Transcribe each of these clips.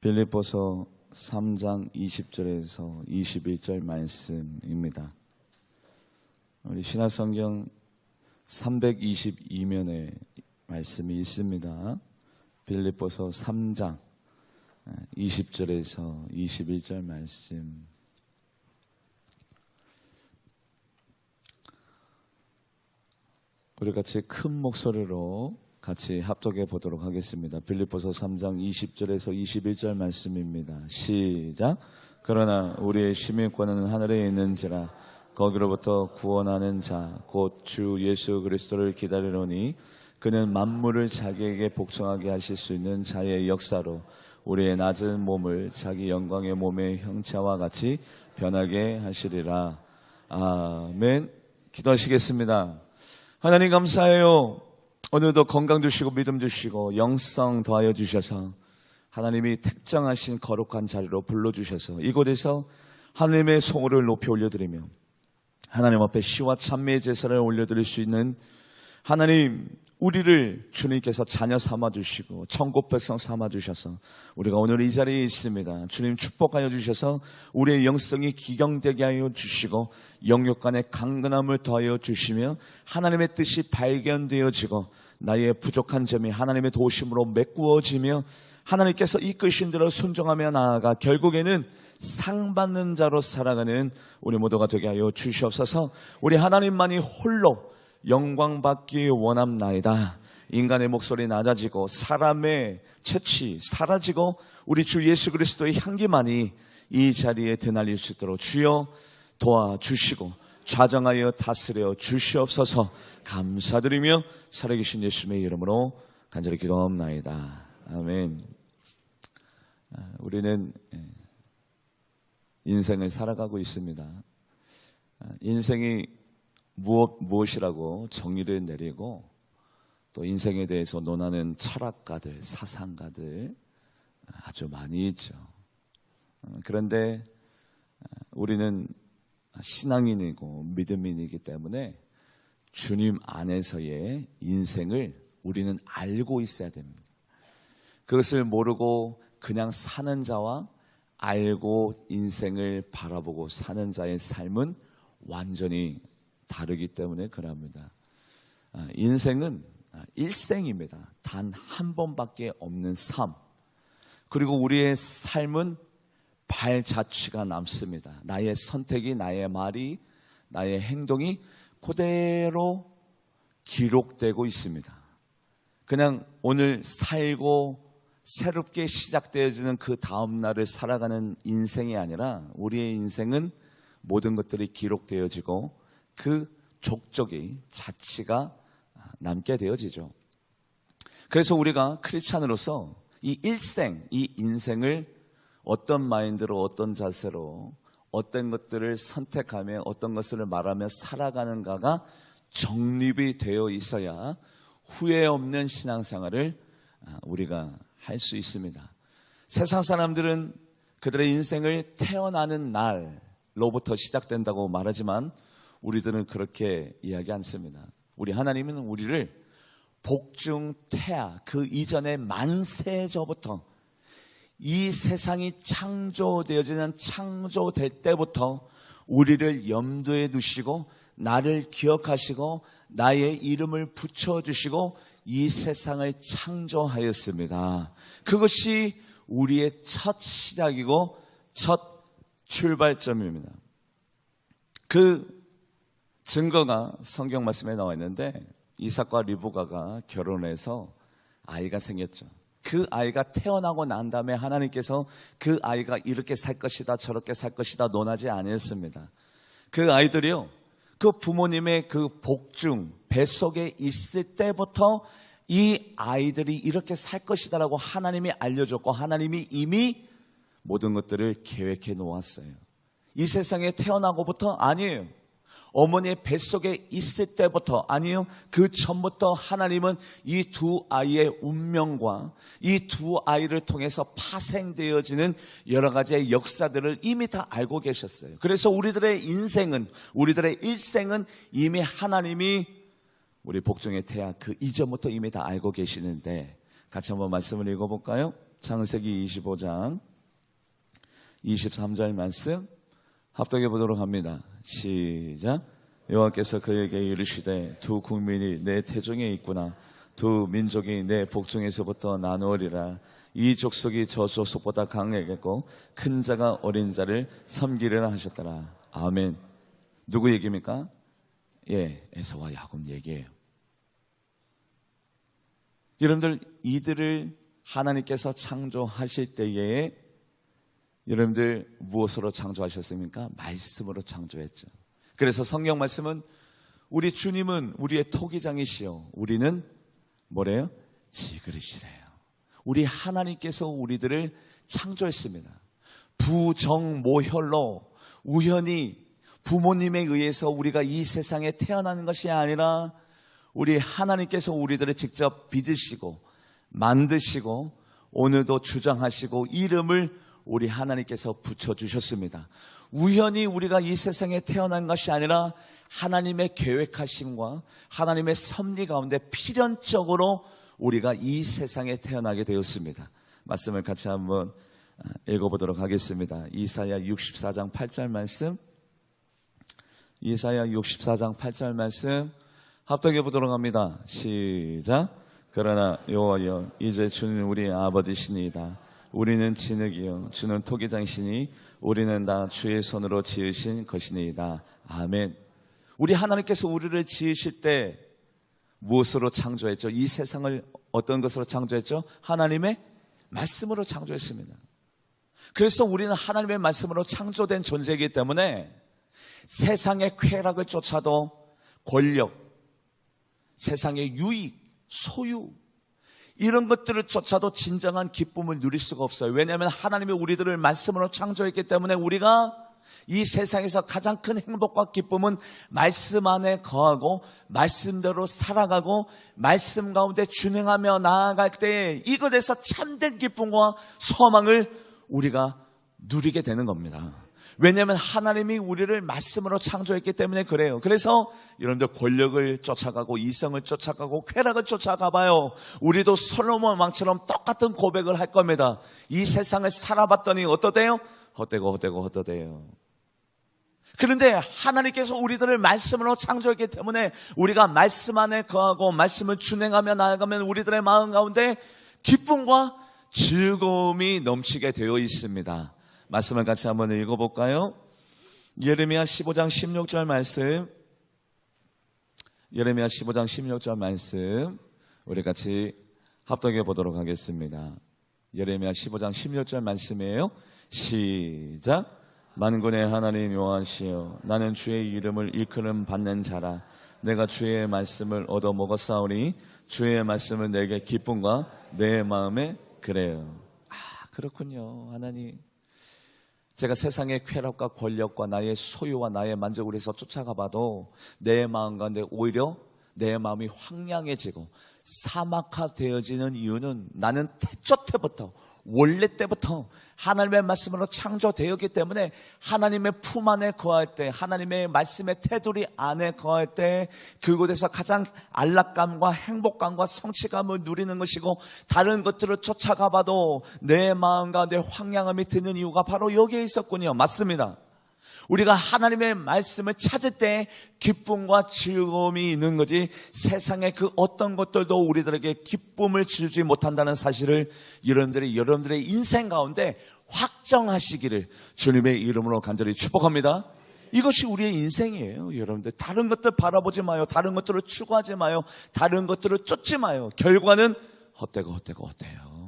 빌립보서 3장 20절에서 21절 말씀입니다. 우리 신약성경 322면에 말씀이 있습니다. 빌립보서 3장 20절에서 21절 말씀. 우리 같이 큰 목소리로 같이 합독해 보도록 하겠습니다. 빌립보서 3장 20절에서 21절 말씀입니다. 시작. 그러나 우리의 시민권은 하늘에 있는지라 거기로부터 구원하는 자 곧 주 예수 그리스도를 기다리노니 그는 만물을 자기에게 복종하게 하실 수 있는 자의 역사로 우리의 낮은 몸을 자기 영광의 몸의 형체와 같이 변하게 하시리라. 아멘. 기도하시겠습니다. 하나님 감사해요. 오늘도 건강 주시고 믿음 주시고 영성 더하여 주셔서 하나님이 특정하신 거룩한 자리로 불러주셔서 이곳에서 하나님의 성호를 높이 올려드리며 하나님 앞에 시와 찬미의 제사를 올려드릴 수 있는 하나님, 우리를 주님께서 자녀 삼아주시고 천국 백성 삼아주셔서 우리가 오늘 이 자리에 있습니다. 주님 축복하여 주셔서 우리의 영성이 기경되게 하여 주시고 영육 간의 강건함을 더하여 주시며 하나님의 뜻이 발견되어지고 나의 부족한 점이 하나님의 도심으로 메꾸어지며 하나님께서 이끄신 대로 순종하며 나아가 결국에는 상 받는 자로 살아가는 우리 모두가 되게 하여 주시옵소서. 우리 하나님만이 홀로 영광 받기 원합나이다. 인간의 목소리 낮아지고 사람의 채취 사라지고 우리 주 예수 그리스도의 향기만이 이 자리에 드날릴 수 있도록 주여 도와주시고 좌정하여 다스려 주시옵소서. 감사드리며 살아계신 예수님의 이름으로 간절히 기도합나이다. 아멘. 우리는 인생을 살아가고 있습니다. 인생이 무엇이라고 정의를 내리고 또 인생에 대해서 논하는 철학가들, 사상가들 아주 많이 있죠. 그런데 우리는 신앙인이고 믿음인이기 때문에 주님 안에서의 인생을 우리는 알고 있어야 됩니다. 그것을 모르고 그냥 사는 자와 알고 인생을 바라보고 사는 자의 삶은 완전히 다르기 때문에 그럽니다. 인생은 일생입니다. 단 한 번밖에 없는 삶. 그리고 우리의 삶은 발자취가 남습니다. 나의 선택이, 나의 말이, 나의 행동이 그대로 기록되고 있습니다. 그냥 오늘 살고 새롭게 시작되어지는 그 다음 날을 살아가는 인생이 아니라 우리의 인생은 모든 것들이 기록되어지고 그 족적이 자치가 남게 되어지죠. 그래서 우리가 크리스찬으로서 이 일생, 이 인생을 어떤 마인드로 어떤 자세로 어떤 것들을 선택하며 어떤 것을 말하며 살아가는가가 정립이 되어 있어야 후회 없는 신앙생활을 우리가 할 수 있습니다. 세상 사람들은 그들의 인생을 태어나는 날로부터 시작된다고 말하지만 우리들은 그렇게 이야기 않습니다. 우리 하나님은 우리를 복중 태아 그 이전의 만세저부터 이 세상이 창조되어지는 창조될 때부터 우리를 염두에 두시고 나를 기억하시고 나의 이름을 붙여주시고 이 세상을 창조하였습니다. 그것이 우리의 첫 시작이고 첫 출발점입니다. 그 증거가 성경 말씀에 나와 있는데 이삭과 리브가가 결혼해서 아이가 생겼죠. 그 아이가 태어나고 난 다음에 하나님께서 그 아이가 이렇게 살 것이다 저렇게 살 것이다 논하지 않았습니다. 그 아이들이요, 그 부모님의 그 복중 뱃속에 있을 때부터 이 아이들이 이렇게 살 것이다라고 하나님이 알려줬고 하나님이 이미 모든 것들을 계획해 놓았어요. 이 세상에 태어나고부터 아니에요. 어머니의 뱃속에 있을 때부터 아니요, 그 전부터 하나님은 이 두 아이의 운명과 이 두 아이를 통해서 파생되어지는 여러 가지의 역사들을 이미 다 알고 계셨어요. 그래서 우리들의 인생은, 우리들의 일생은 이미 하나님이 우리 복중의 태아 그 이전부터 이미 다 알고 계시는데 같이 한번 말씀을 읽어볼까요? 창세기 25장 23절 말씀 합독해 보도록 합니다. 시작. 여호와께서 그에게 이르시되 두 국민이 내 태중에 있구나. 두 민족이 내 복중에서부터 나누어리라. 이 족속이 저 족속보다 강하겠고 큰 자가 어린 자를 섬기리라 하셨더라. 아멘. 누구 얘기입니까? 에서와 야곱 얘기예요. 여러분들, 이들을 하나님께서 창조하실 때에 여러분들 무엇으로 창조하셨습니까? 말씀으로 창조했죠. 그래서 성경 말씀은 우리 주님은 우리의 토기장이시요 우리는 뭐래요? 지그릇이래요. 우리 하나님께서 우리들을 창조했습니다. 부정모혈로 우연히 부모님에 의해서 우리가 이 세상에 태어나는 것이 아니라 우리 하나님께서 우리들을 직접 빚으시고 만드시고 오늘도 주장하시고 이름을 우리 하나님께서 붙여주셨습니다. 우연히 우리가 이 세상에 태어난 것이 아니라 하나님의 계획하심과 하나님의 섭리 가운데 필연적으로 우리가 이 세상에 태어나게 되었습니다. 말씀을 같이 한번 읽어보도록 하겠습니다. 이사야 64장 8절 말씀, 이사야 64장 8절 말씀 합독해 보도록 합니다. 시작. 그러나 여호와여, 이제 주는 우리 아버지시니이다. 우리는 진흙이요 주는 토기장이시니 우리는 다 주의 손으로 지으신 것이니이다. 아멘. 우리 하나님께서 우리를 지으실 때 무엇으로 창조했죠? 이 세상을 어떤 것으로 창조했죠? 하나님의 말씀으로 창조했습니다. 그래서 우리는 하나님의 말씀으로 창조된 존재이기 때문에 세상의 쾌락을 쫓아도 권력, 세상의 유익, 소유 이런 것들을 쫓아도 진정한 기쁨을 누릴 수가 없어요. 왜냐하면 하나님이 우리들을 말씀으로 창조했기 때문에 우리가 이 세상에서 가장 큰 행복과 기쁨은 말씀 안에 거하고 말씀대로 살아가고 말씀 가운데 준행하며 나아갈 때 이것에서 참된 기쁨과 소망을 우리가 누리게 되는 겁니다. 왜냐하면 하나님이 우리를 말씀으로 창조했기 때문에 그래요. 그래서 여러분들 권력을 쫓아가고 이성을 쫓아가고 쾌락을 쫓아가봐요. 우리도 솔로몬 왕처럼 똑같은 고백을 할 겁니다. 이 세상을 살아봤더니 어떠대요? 헛되고. 그런데 하나님께서 우리들을 말씀으로 창조했기 때문에 우리가 말씀 안에 거하고 말씀을 준행하며 나아가면 우리들의 마음 가운데 기쁨과 즐거움이 넘치게 되어 있습니다. 말씀을 같이 한번 읽어볼까요? 예레미야 15장 16절 말씀, 예레미야 15장 16절 말씀 우리 같이 합독해 보도록 하겠습니다. 예레미야 15장 16절 말씀이에요. 시작. 만군의 하나님 여호와시여, 나는 주의 이름을 일컬음 받는 자라. 내가 주의 말씀을 얻어 먹었사오니 주의 말씀은 내게 기쁨과 내 마음에 그래요. 그렇군요. 하나님, 제가 세상의 쾌락과 권력과 나의 소유와 나의 만족을 해서 쫓아가 봐도 내 마음 가운데 오히려 내 마음이 황량해지고 사막화되어지는 이유는 나는 태초 때부터 원래 때부터 하나님의 말씀으로 창조되었기 때문에 하나님의 품 안에 거할 때, 하나님의 말씀의 테두리 안에 거할 때 그곳에서 가장 안락감과 행복감과 성취감을 누리는 것이고, 다른 것들을 쫓아가 봐도 내 마음 가운데 황량함이 드는 이유가 바로 여기에 있었군요. 맞습니다. 우리가 하나님의 말씀을 찾을 때 기쁨과 즐거움이 있는 거지, 세상의 그 어떤 것들도 우리들에게 기쁨을 주지 못한다는 사실을 여러분들의 인생 가운데 확정하시기를 주님의 이름으로 간절히 축복합니다. 이것이 우리의 인생이에요. 여러분들, 다른 것들 바라보지 마요. 다른 것들을 추구하지 마요. 다른 것들을 쫓지 마요. 결과는 헛되고 헛돼요.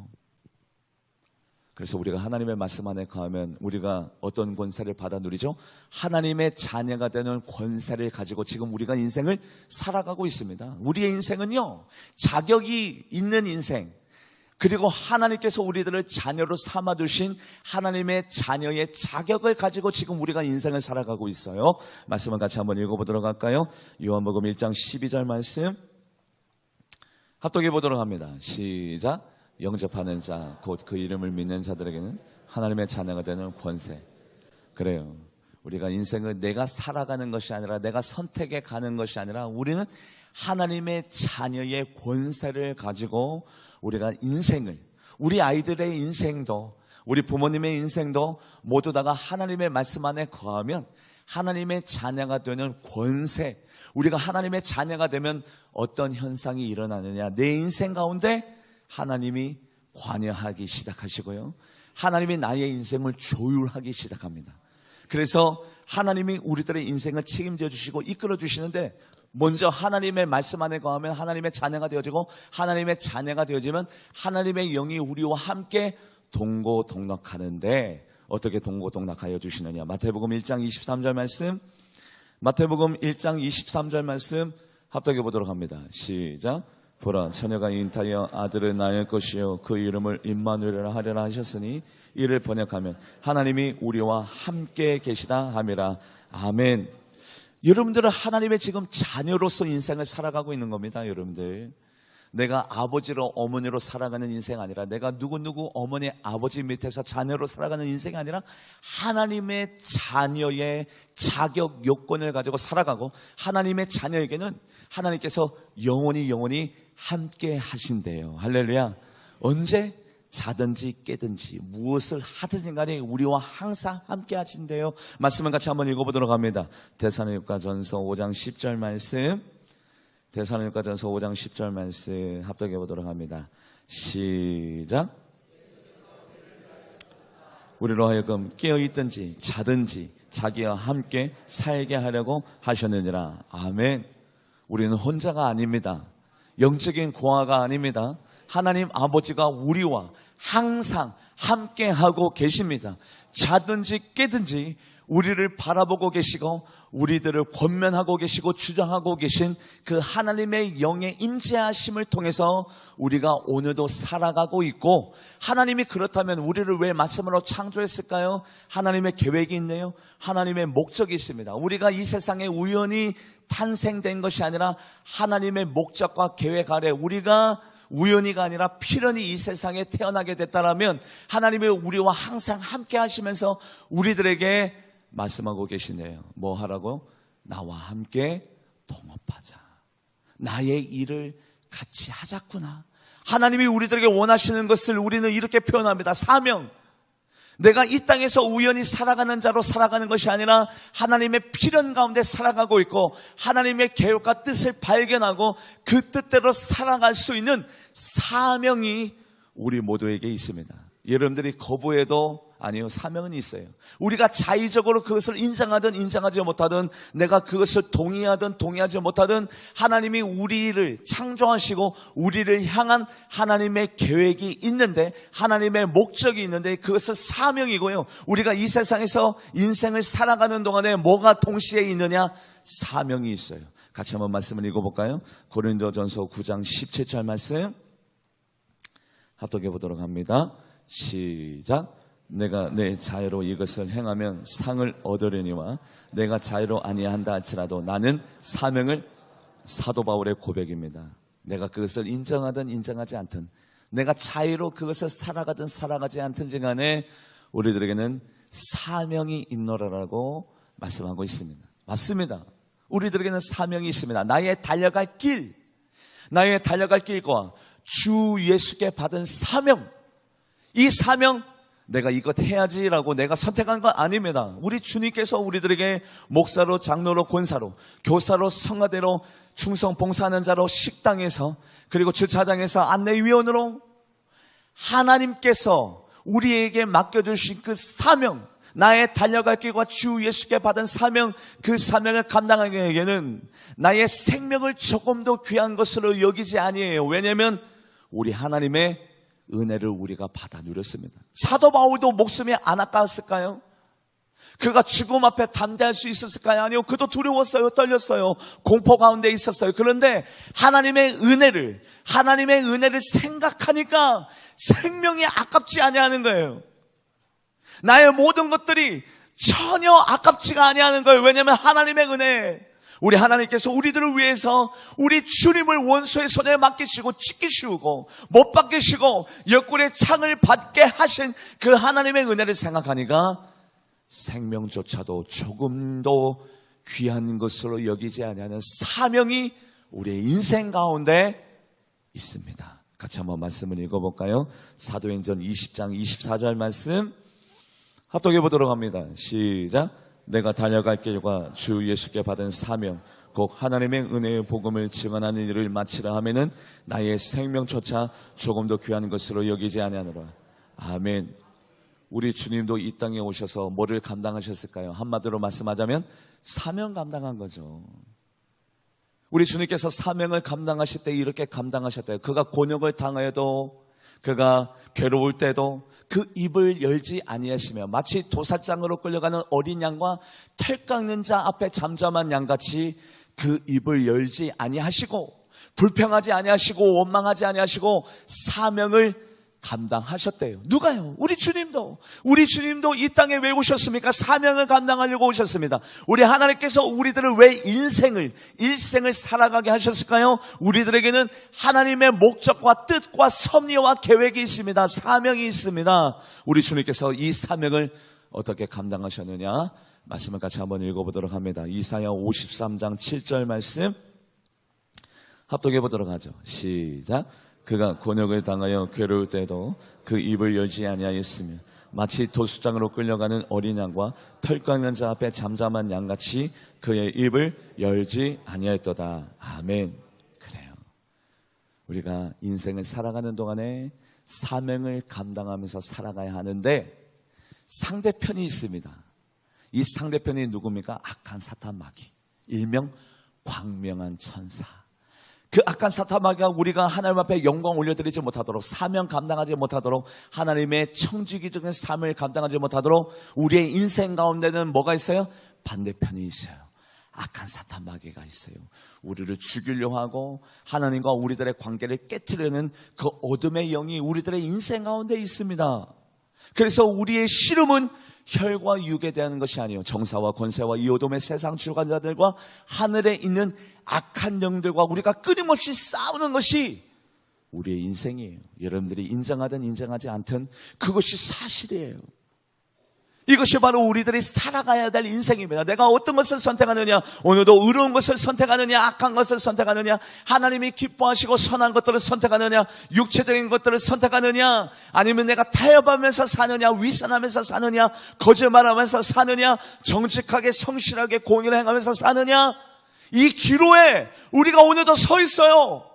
그래서 우리가 하나님의 말씀 안에 거하면 우리가 어떤 권세를 받아 누리죠? 하나님의 자녀가 되는 권세를 가지고 지금 우리가 인생을 살아가고 있습니다. 우리의 인생은요, 자격이 있는 인생, 그리고 하나님께서 우리들을 자녀로 삼아두신 하나님의 자녀의 자격을 가지고 지금 우리가 인생을 살아가고 있어요. 말씀을 같이 한번 읽어보도록 할까요? 요한복음 1장 12절 말씀 합독해 보도록 합니다. 시작. 영접하는 자, 곧 그 이름을 믿는 자들에게는 하나님의 자녀가 되는 권세. 그래요. 우리가 인생을 내가 살아가는 것이 아니라 내가 선택해 가는 것이 아니라 우리는 하나님의 자녀의 권세를 가지고 우리가 인생을, 우리 아이들의 인생도, 우리 부모님의 인생도 모두 다가 하나님의 말씀 안에 거하면 하나님의 자녀가 되는 권세, 우리가 하나님의 자녀가 되면 어떤 현상이 일어나느냐, 내 인생 가운데 하나님이 관여하기 시작하시고요, 하나님이 나의 인생을 조율하기 시작합니다. 그래서 하나님이 우리들의 인생을 책임져 주시고 이끌어 주시는데, 먼저 하나님의 말씀 안에 거하면 하나님의 자녀가 되어지고, 하나님의 자녀가 되어지면 하나님의 영이 우리와 함께 동고동락하는데, 어떻게 동고동락하여 주시느냐. 마태복음 1장 23절 말씀, 마태복음 1장 23절 말씀 합독해 보도록 합니다. 시작. 보라, 처녀가 잉타하여 아들을 낳을 것이요 그 이름을 임마누엘이라 하리라 하셨으니, 이를 번역하면 하나님이 우리와 함께 계시다 함이라. 아멘. 여러분들은 하나님의 지금 자녀로서 인생을 살아가고 있는 겁니다. 여러분들, 내가 아버지로 어머니로 살아가는 인생 아니라, 내가 누구누구 어머니 아버지 밑에서 자녀로 살아가는 인생이 아니라, 하나님의 자녀의 자격 요건을 가지고 살아가고, 하나님의 자녀에게는 하나님께서 영원히 함께 하신대요. 할렐루야. 언제? 자든지 깨든지 무엇을 하든지 간에 우리와 항상 함께 하신대요. 말씀을 같이 한번 읽어보도록 합니다. 데살로니가전서 5장 10절 말씀, 데살로니가전서 5장 10절 말씀 합독해 보도록 합니다. 시작. 우리로 하여금 깨어있든지 자든지 자기와 함께 살게 하려고 하셨느니라. 아멘. 우리는 혼자가 아닙니다. 영적인 고아가 아닙니다. 하나님 아버지가 우리와 항상 함께하고 계십니다. 자든지 깨든지 우리를 바라보고 계시고, 우리들을 권면하고 계시고 주장하고 계신 그 하나님의 영의 임재하심을 통해서 우리가 오늘도 살아가고 있고, 하나님이 그렇다면 우리를 왜 말씀으로 창조했을까요? 하나님의 계획이 있네요. 하나님의 목적이 있습니다. 우리가 이 세상에 우연히 탄생된 것이 아니라 하나님의 목적과 계획 아래 우리가 우연히가 아니라 필연히 이 세상에 태어나게 됐다라면, 하나님이 우리와 항상 함께 하시면서 우리들에게 말씀하고 계시네요. 뭐 하라고? 나와 함께 동업하자. 나의 일을 같이 하자꾸나. 하나님이 우리들에게 원하시는 것을 우리는 이렇게 표현합니다. 사명. 내가 이 땅에서 우연히 살아가는 자로 살아가는 것이 아니라 하나님의 필연 가운데 살아가고 있고, 하나님의 계획과 뜻을 발견하고 그 뜻대로 살아갈 수 있는 사명이 우리 모두에게 있습니다. 여러분들이 거부해도 아니요, 사명은 있어요. 우리가 자의적으로 그것을 인정하든 인정하지 못하든, 내가 그것을 동의하든 동의하지 못하든, 하나님이 우리를 창조하시고 우리를 향한 하나님의 계획이 있는데, 하나님의 목적이 있는데, 그것은 사명이고요. 우리가 이 세상에서 인생을 살아가는 동안에 뭐가 동시에 있느냐? 사명이 있어요. 같이 한번 말씀을 읽어볼까요? 고린도전서 9장 17절 말씀 합독해 보도록 합니다. 시작. 내가 내 자유로 이것을 행하면 상을 얻으려니와 내가 자유로 아니한다 할지라도 나는 사명을, 사도 바울의 고백입니다. 내가 그것을 인정하든 인정하지 않든, 내가 자유로 그것을 살아가든 살아가지 않든지 간에 우리들에게는 사명이 있노라라고 말씀하고 있습니다. 맞습니다. 우리들에게는 사명이 있습니다. 나의 달려갈 길, 나의 달려갈 길과 주 예수께 받은 사명, 이 사명, 내가 이것 해야지라고 내가 선택한 건 아닙니다. 우리 주님께서 우리들에게 목사로, 장로로, 권사로, 교사로, 성가대로, 충성 봉사하는 자로, 식당에서, 그리고 주차장에서 안내위원으로 하나님께서 우리에게 맡겨주신 그 사명, 나의 달려갈 길과 주 예수께 받은 사명, 그 사명을 감당하기 위해서는 나의 생명을 조금도 귀한 것으로 여기지 아니에요. 왜냐하면 우리 하나님의 은혜를 우리가 받아 누렸습니다. 사도 바울도 목숨이 안 아까웠을까요? 그가 죽음 앞에 담대할 수 있었을까요? 아니요. 그도 두려웠어요. 떨렸어요. 공포 가운데 있었어요. 그런데 하나님의 은혜를 생각하니까 생명이 아깝지 아니하는 거예요. 나의 모든 것들이 전혀 아깝지가 아니하는 거예요. 왜냐하면 하나님의 은혜, 우리 하나님께서 우리들을 위해서 우리 주님을 원수의 손에 맡기시고 찢기시고 못 박히시고 옆구리에 창을 받게 하신 그 하나님의 은혜를 생각하니까 생명조차도 조금도 귀한 것으로 여기지 아니하는 사명이 우리의 인생 가운데 있습니다. 같이 한번 말씀을 읽어볼까요? 사도행전 20장 24절 말씀 합독해 보도록 합니다. 시작. 내가 달려갈 길과 주 예수께 받은 사명 곧 하나님의 은혜의 복음을 증언하는 일을 마치라 하면은 나의 생명조차 조금도 귀한 것으로 여기지 아니하노라. 아멘. 우리 주님도 이 땅에 오셔서 뭐를 감당하셨을까요? 한마디로 말씀하자면 사명 감당한 거죠. 우리 주님께서 사명을 감당하실 때 이렇게 감당하셨대요. 그가 곤욕을 당하여도, 그가 괴로울 때도 그 입을 열지 아니하시며 마치 도살장으로 끌려가는 어린 양과 털 깎는 자 앞에 잠잠한 양같이 그 입을 열지 아니하시고 불평하지 아니하시고 원망하지 아니하시고 사명을 감당하셨대요. 누가요? 우리 주님도 이 땅에 왜 오셨습니까? 사명을 감당하려고 오셨습니다. 우리 하나님께서 우리들을 왜 일생을 살아가게 하셨을까요? 우리들에게는 하나님의 목적과 뜻과 섭리와 계획이 있습니다. 사명이 있습니다. 우리 주님께서 이 사명을 어떻게 감당하셨느냐? 말씀을 같이 한번 읽어보도록 합니다. 이사야 53장 7절 말씀 합독해 보도록 하죠. 시작. 그가 곤욕을 당하여 괴로울 때도 그 입을 열지 아니하였으며 마치 도수장으로 끌려가는 어린 양과 털 깎는 자 앞에 잠잠한 양같이 그의 입을 열지 아니하였도다. 아멘. 그래요. 우리가 인생을 살아가는 동안에 사명을 감당하면서 살아가야 하는데 상대편이 있습니다. 이 상대편이 누굽니까? 악한 사탄 마귀, 일명 광명한 천사. 그 악한 사탄 마귀가 우리가 하나님 앞에 영광 올려드리지 못하도록, 사명 감당하지 못하도록, 하나님의 청지기적인 삶을 감당하지 못하도록 우리의 인생 가운데는 뭐가 있어요? 반대편이 있어요. 악한 사탄 마귀가 있어요. 우리를 죽이려 하고 하나님과 우리들의 관계를 깨트리는 그 어둠의 영이 우리들의 인생 가운데 있습니다. 그래서 우리의 씨름은 혈과 육에 대한 것이 아니에요. 정사와 권세와 이 어둠의 세상 주관자들과 하늘에 있는 악한 영들과 우리가 끊임없이 싸우는 것이 우리의 인생이에요. 여러분들이 인정하든 인정하지 않든 그것이 사실이에요. 이것이 바로 우리들이 살아가야 될 인생입니다. 내가 어떤 것을 선택하느냐, 오늘도 의로운 것을 선택하느냐, 악한 것을 선택하느냐, 하나님이 기뻐하시고 선한 것들을 선택하느냐, 육체적인 것들을 선택하느냐, 아니면 내가 타협하면서 사느냐, 위선하면서 사느냐, 거짓말하면서 사느냐, 정직하게 성실하게 공의를 행하면서 사느냐, 이 기로에 우리가 오늘도 서 있어요.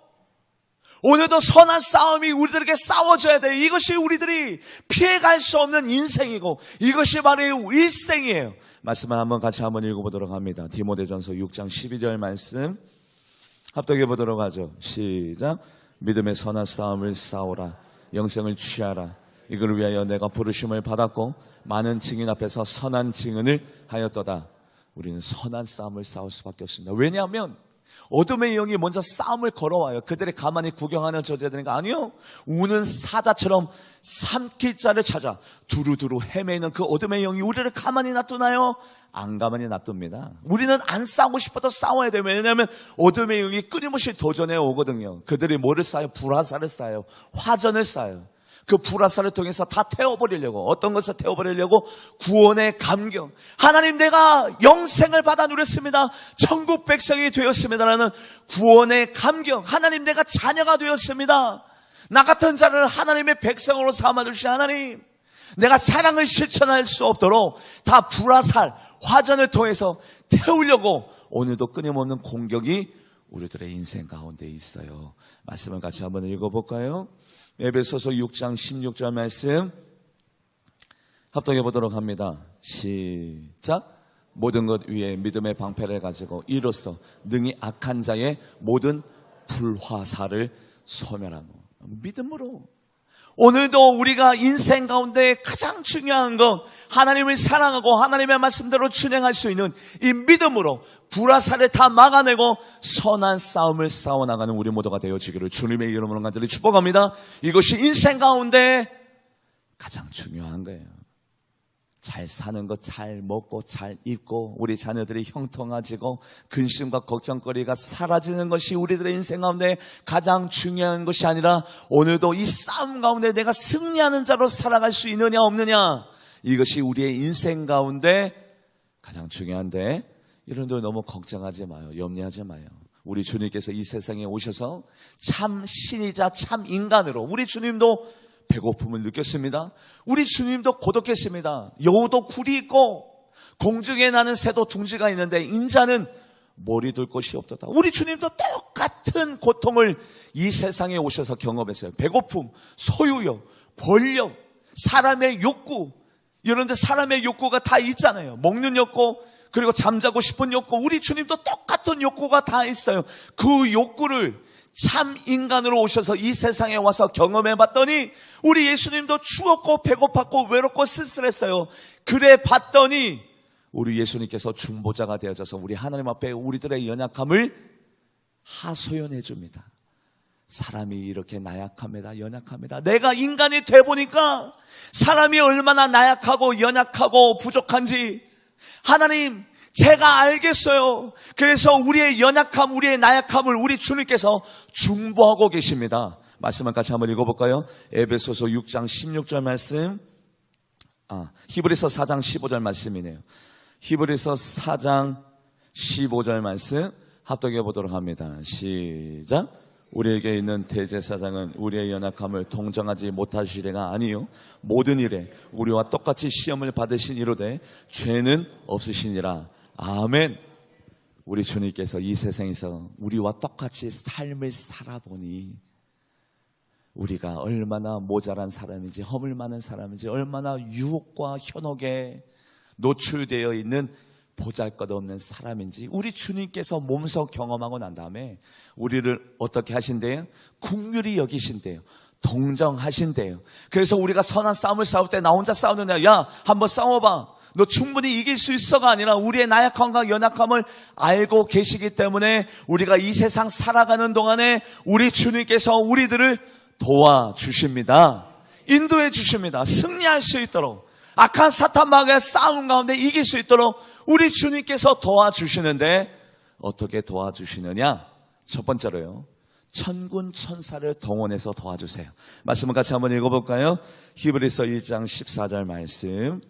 오늘도 선한 싸움이 우리들에게 싸워져야 돼요. 이것이 우리들이 피해갈 수 없는 인생이고 이것이 바로 일생이에요. 말씀을 한번 같이 한번 읽어보도록 합니다. 디모데전서 6장 12절 말씀 합독해 보도록 하죠. 시작. 믿음의 선한 싸움을 싸우라. 영생을 취하라. 이걸 위하여 내가 부르심을 받았고 많은 증인 앞에서 선한 증언을 하였도다. 우리는 선한 싸움을 싸울 수밖에 없습니다. 왜냐하면 어둠의 영이 먼저 싸움을 걸어와요. 그들이 가만히 구경하는 저자들인가? 아니요. 우는 사자처럼 삼킬 자를 찾아 두루두루 헤매는 그 어둠의 영이 우리를 가만히 놔두나요? 안 가만히 놔둡니다. 우리는 안 싸우고 싶어도 싸워야 돼요. 왜냐하면 어둠의 영이 끊임없이 도전해 오거든요. 그들이 뭐를 쌓아요? 불화살을 쌓아요. 화전을 쌓아요. 그 불화살을 통해서 다 태워버리려고, 어떤 것을 태워버리려고? 구원의 감격. 하나님, 내가 영생을 받아 누렸습니다. 천국 백성이 되었습니다라는 구원의 감격. 하나님, 내가 자녀가 되었습니다. 나 같은 자를 하나님의 백성으로 삼아주신 하나님, 내가 사랑을 실천할 수 없도록 다 불화살, 화전을 통해서 태우려고 오늘도 끊임없는 공격이 우리들의 인생 가운데 있어요. 말씀을 같이 한번 읽어볼까요? 에베소서 6장 16절 말씀 합독해 보도록 합니다. 시작. 모든 것 위에 믿음의 방패를 가지고 이로써 능히 악한 자의 모든 불화살을 소멸하고. 믿음으로 오늘도 우리가 인생 가운데 가장 중요한 건 하나님을 사랑하고 하나님의 말씀대로 준행할 수 있는 이 믿음으로 불화살을 다 막아내고 선한 싸움을 싸워나가는 우리 모두가 되어지기를 주님의 이름으로 간절히 축복합니다. 이것이 인생 가운데 가장 중요한 거예요. 잘 사는 것, 잘 먹고 잘 입고 우리 자녀들이 형통해지고 근심과 걱정거리가 사라지는 것이 우리들의 인생 가운데 가장 중요한 것이 아니라 오늘도 이 싸움 가운데 내가 승리하는 자로 살아갈 수 있느냐 없느냐, 이것이 우리의 인생 가운데 가장 중요한데 여러분들 너무 걱정하지 마요. 염려하지 마요. 우리 주님께서 이 세상에 오셔서 참 신이자 참 인간으로 우리 주님도 배고픔을 느꼈습니다. 우리 주님도 고독했습니다. 여우도 굴이 있고 공중에 나는 새도 둥지가 있는데 인자는 머리 둘 곳이 없도다. 우리 주님도 똑같은 고통을 이 세상에 오셔서 경험했어요. 배고픔, 소유욕, 권력, 사람의 욕구. 이런데 사람의 욕구가 다 있잖아요. 먹는 욕구, 그리고 잠자고 싶은 욕구. 우리 주님도 똑같은 욕구가 다 있어요. 그 욕구를 참 인간으로 오셔서 이 세상에 와서 경험해 봤더니 우리 예수님도 추웠고 배고팠고 외롭고 쓸쓸했어요. 그래 봤더니 우리 예수님께서 중보자가 되어져서 우리 하나님 앞에 우리들의 연약함을 하소연해 줍니다. 사람이 이렇게 나약합니다. 연약합니다. 내가 인간이 돼 보니까 사람이 얼마나 나약하고 연약하고 부족한지 하나님 제가 알겠어요. 그래서 우리의 연약함, 우리의 나약함을 우리 주님께서 중보하고 계십니다. 말씀을 같이 한번 읽어볼까요? 에베소서 6장 16절 말씀, 히브리서 4장 15절 말씀이네요. 히브리서 4장 15절 말씀 합독해 보도록 합니다. 시작. 우리에게 있는 대제사장은 우리의 연약함을 동정하지 못하시리가 아니요 모든 일에 우리와 똑같이 시험을 받으신 이로되 죄는 없으시니라. 아멘. 우리 주님께서 이 세상에서 우리와 똑같이 삶을 살아보니 우리가 얼마나 모자란 사람인지, 허물 많은 사람인지, 얼마나 유혹과 현혹에 노출되어 있는 보잘것없는 사람인지 우리 주님께서 몸소 경험하고 난 다음에 우리를 어떻게 하신대요? 긍휼히 여기신대요. 동정하신대요. 그래서 우리가 선한 싸움을 싸울 때 나 혼자 싸우느냐, 야 한번 싸워봐, 너 충분히 이길 수 있어가 아니라 우리의 나약함과 연약함을 알고 계시기 때문에 우리가 이 세상 살아가는 동안에 우리 주님께서 우리들을 도와주십니다. 인도해 주십니다. 승리할 수 있도록, 악한 사탄 마귀의 싸움 가운데 이길 수 있도록 우리 주님께서 도와주시는데 어떻게 도와주시느냐? 첫 번째로요, 천군 천사를 동원해서 도와주세요. 말씀을 같이 한번 읽어볼까요? 히브리서 1장 14절 말씀,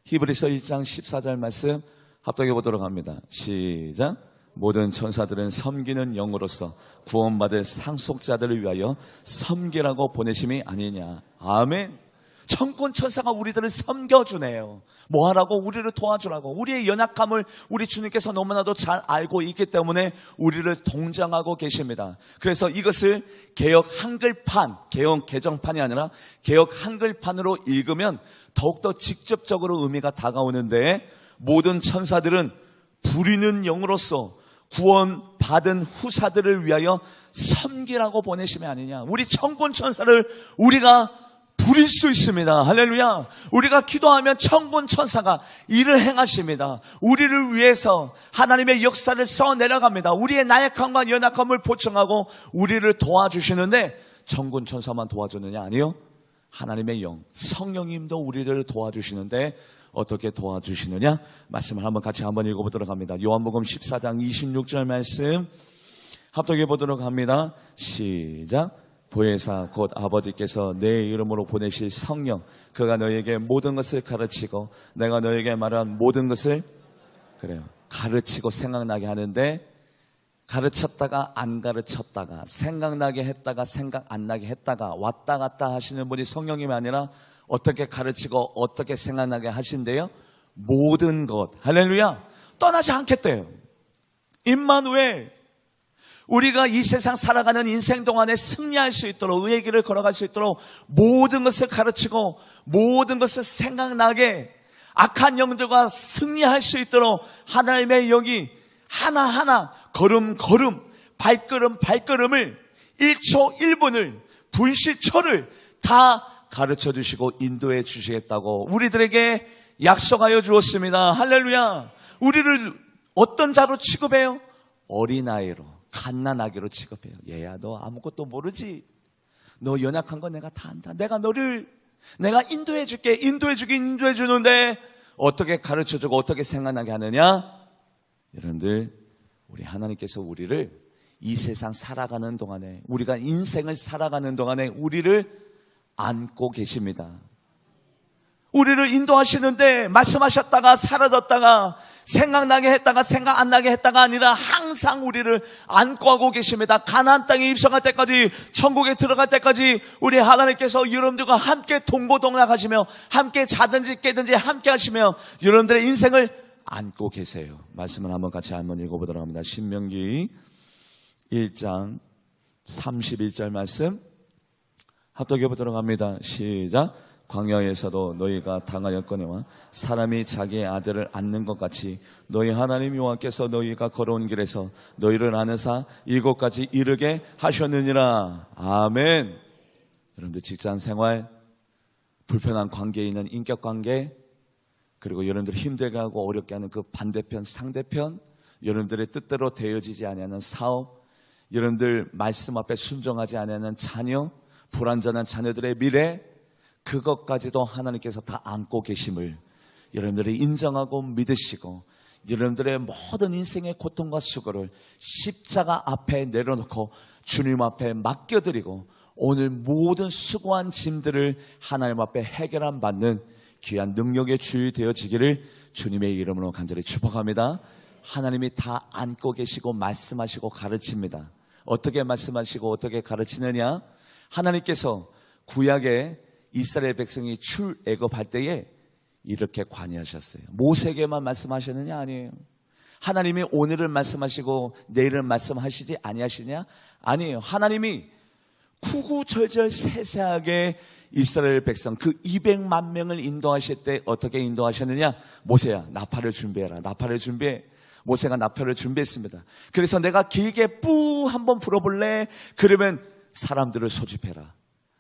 히브리서 1장 14절 말씀 합독해 보도록 합니다. 시작. 모든 천사들은 섬기는 영으로서 구원받을 상속자들을 위하여 섬기라고 보내심이 아니냐. 아멘. 천군 천사가 우리들을 섬겨주네요. 뭐하라고? 우리를 도와주라고. 우리의 연약함을 우리 주님께서 너무나도 잘 알고 있기 때문에 우리를 동정하고 계십니다. 그래서 이것을 개역 한글판, 개역 개정판이 아니라 개역 한글판으로 읽으면 더욱더 직접적으로 의미가 다가오는데, 모든 천사들은 부리는 영으로서 구원받은 후사들을 위하여 섬기라고 보내심이 아니냐. 우리 천군 천사를 우리가 부릴 수 있습니다. 할렐루야. 우리가 기도하면 천군 천사가 일을 행하십니다. 우리를 위해서 하나님의 역사를 써내려갑니다. 우리의 나약함과 연약함을 보충하고 우리를 도와주시는데, 천군 천사만 도와주느냐? 아니요. 하나님의 영, 성령님도 우리를 도와주시는데 어떻게 도와주시느냐? 말씀을 같이 한번 읽어보도록 합니다. 요한복음 14장 26절 말씀 합독해 보도록 합니다. 시작. 보혜사 곧 아버지께서 내 이름으로 보내실 성령, 그가 너에게 모든 것을 가르치고 내가 너에게 말한 모든 것을, 그래요, 가르치고 생각나게 하는데, 가르쳤다가 안 가르쳤다가 생각나게 했다가 생각 안 나게 했다가 왔다 갔다 하시는 분이 성령님이 아니라 어떻게 가르치고 어떻게 생각나게 하신대요? 모든 것, 할렐루야, 떠나지 않겠대요. 임마누엘, 우리가 이 세상 살아가는 인생 동안에 승리할 수 있도록, 의의 길을 걸어갈 수 있도록 모든 것을 가르치고 모든 것을 생각나게, 악한 영들과 승리할 수 있도록 하나님의 영이 하나하나 걸음걸음, 발걸음을 1초 1분을 분시초를 다 가르쳐 주시고 인도해 주시겠다고 우리들에게 약속하여 주었습니다. 할렐루야. 우리를 어떤 자로 취급해요? 어린아이로, 갓난아기로 취급해요. 얘야, 너 아무것도 모르지. 너 연약한 거 내가 다 안다. 내가 인도해 줄게. 인도해 주는데 어떻게 가르쳐 주고 어떻게 생각나게 하느냐? 여러분들, 우리 하나님께서 우리를 이 세상 살아가는 동안에, 우리가 인생을 살아가는 동안에 우리를 안고 계십니다. 우리를 인도하시는데 말씀하셨다가 사라졌다가 생각나게 했다가 생각 안 나게 했다가 아니라 항상 우리를 안고 하고 계십니다. 가나안 땅에 입성할 때까지, 천국에 들어갈 때까지 우리 하나님께서 여러분들과 함께 동고동락하시며 함께 자든지 깨든지 함께 하시며 여러분들의 인생을 안고 계세요. 말씀을 한번 같이 한번 읽어보도록 합니다. 신명기 1장 31절 말씀 합독해 보도록 합니다. 시작. 광야에서도 너희가 당하였거니와 사람이 자기의 아들을 안는 것 같이 너희 하나님 여호와께서 너희가 걸어온 길에서 너희를 안으사 이곳까지 이르게 하셨느니라. 아멘. 여러분들 직장 생활, 불편한 관계에 있는 인격관계, 그리고 여러분들 힘들게 하고 어렵게 하는 그 반대편, 상대편, 여러분들의 뜻대로 되어지지 아니하는 사업, 여러분들 말씀 앞에 순종하지 아니하는 자녀, 불완전한 자녀들의 미래, 그것까지도 하나님께서 다 안고 계심을 여러분들이 인정하고 믿으시고 여러분들의 모든 인생의 고통과 수고를 십자가 앞에 내려놓고 주님 앞에 맡겨드리고 오늘 모든 수고한 짐들을 하나님 앞에 해결함 받는 귀한 능력의 주이 되어지기를 주님의 이름으로 간절히 축복합니다. 하나님이 다 안고 계시고 말씀하시고 가르칩니다. 어떻게 말씀하시고 어떻게 가르치느냐? 하나님께서 구약에 이스라엘 백성이 출애굽할 때에 이렇게 관여하셨어요. 모세에게만 말씀하셨느냐? 아니에요. 하나님이 오늘은 말씀하시고 내일은 말씀하시지 아니하시냐? 아니에요. 하나님이 구구절절 세세하게 이스라엘 백성 그 200만 명을 인도하실 때 어떻게 인도하셨느냐? 모세야, 나팔을 준비해라. 나팔을 준비해. 모세가 나팔을 준비했습니다. 그래서 내가 길게 뿌 한번 불어볼래? 그러면 사람들을 소집해라.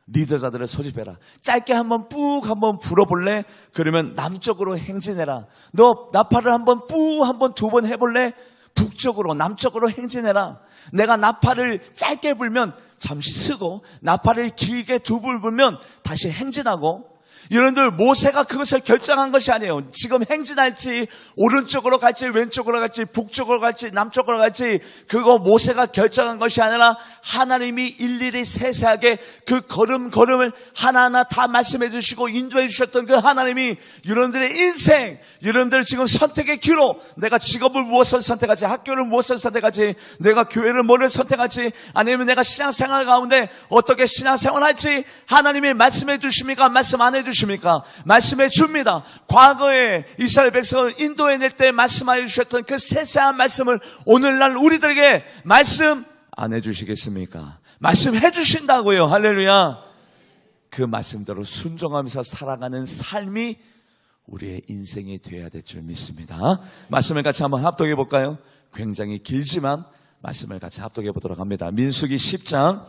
리더자들을 소집해라. 짧게 한번 뿍 한번 불어볼래? 그러면 남쪽으로 행진해라. 너 나팔을 한번 뿌 한번 두 번 해볼래? 북쪽으로 남쪽으로 행진해라. 내가 나팔을 짧게 불면 잠시 쓰고 나팔을 길게 두 불 불면 다시 행진하고, 여러분들 모세가 그것을 결정한 것이 아니에요. 지금 행진할지 오른쪽으로 갈지 왼쪽으로 갈지 북쪽으로 갈지 남쪽으로 갈지 그거 모세가 결정한 것이 아니라 하나님이 일일이 세세하게 그 걸음걸음을 하나하나 다 말씀해 주시고 인도해 주셨던 그 하나님이 여러분들의 인생, 여러분들 지금 선택의 기로, 내가 직업을 무엇을 선택할지, 학교를 무엇을 선택할지, 내가 교회를 뭐를 선택할지, 아니면 내가 신앙생활 가운데 어떻게 신앙생활할지 하나님이 말씀해 주십니까? 말씀 안 해 주십니까? 말씀해 줍니다. 과거에 이스라엘 백성을 인도해낼 때 말씀하여 주셨던 그 세세한 말씀을 오늘날 우리들에게 말씀 안 해주시겠습니까? 말씀해 주신다고요. 할렐루야. 그 말씀대로 순종하면서 살아가는 삶이 우리의 인생이 되어야 될 줄 믿습니다. 말씀을 같이 한번 합독해 볼까요? 굉장히 길지만 말씀을 같이 합독해 보도록 합니다. 민수기 10장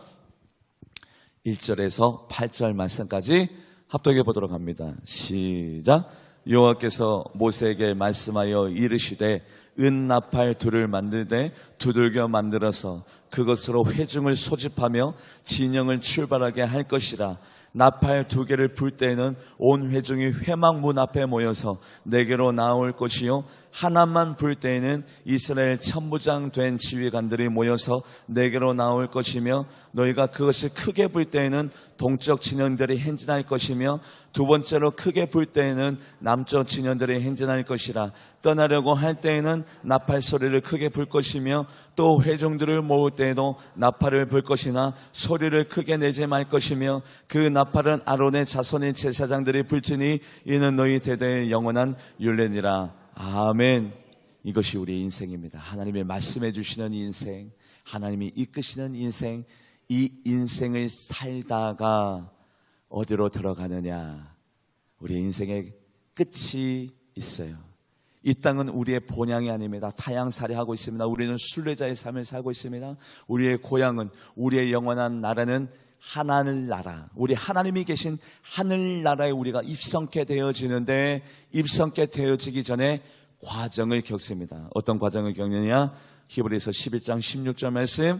1절에서 8절 말씀까지 합독해 보도록 합니다. 시작. 여호와께서 모세에게 말씀하여 이르시되 은나팔 둘을 만들되 두들겨 만들어서 그것으로 회중을 소집하며 진영을 출발하게 할 것이라. 나팔 2개를 불 때에는 온 회중이 회막문 앞에 모여서 내게로 나올 것이요, 하나만 불 때에는 이스라엘 천부장 된 지휘관들이 모여서 내게로 나올 것이며, 너희가 그것을 크게 불 때에는 동쪽 진영들이 행진할 것이며, 두 번째로 크게 불 때에는 남쪽 진영들이 행진할 것이라. 떠나려고 할 때에는 나팔 소리를 크게 불 것이며, 또 회중들을 모을 때에도 나팔을 불 것이나 소리를 크게 내지 말 것이며, 그 나팔은 아론의 자손인 제사장들이 불지니 이는 너희 대대의 영원한 율례니라. 아멘. 이것이 우리의 인생입니다. 하나님의 말씀해 주시는 인생, 하나님이 이끄시는 인생, 이 인생을 살다가 어디로 들어가느냐? 우리의 인생의 끝이 있어요. 이 땅은 우리의 본향이 아닙니다. 타향살이하고 있습니다. 우리는 순례자의 삶을 살고 있습니다. 우리의 고향은, 우리의 영원한 나라는 하늘나라, 우리 하나님이 계신 하늘나라에 우리가 입성케 되어지는데, 입성케 되어지기 전에 과정을 겪습니다. 어떤 과정을 겪느냐? 히브리서 11장 16절 말씀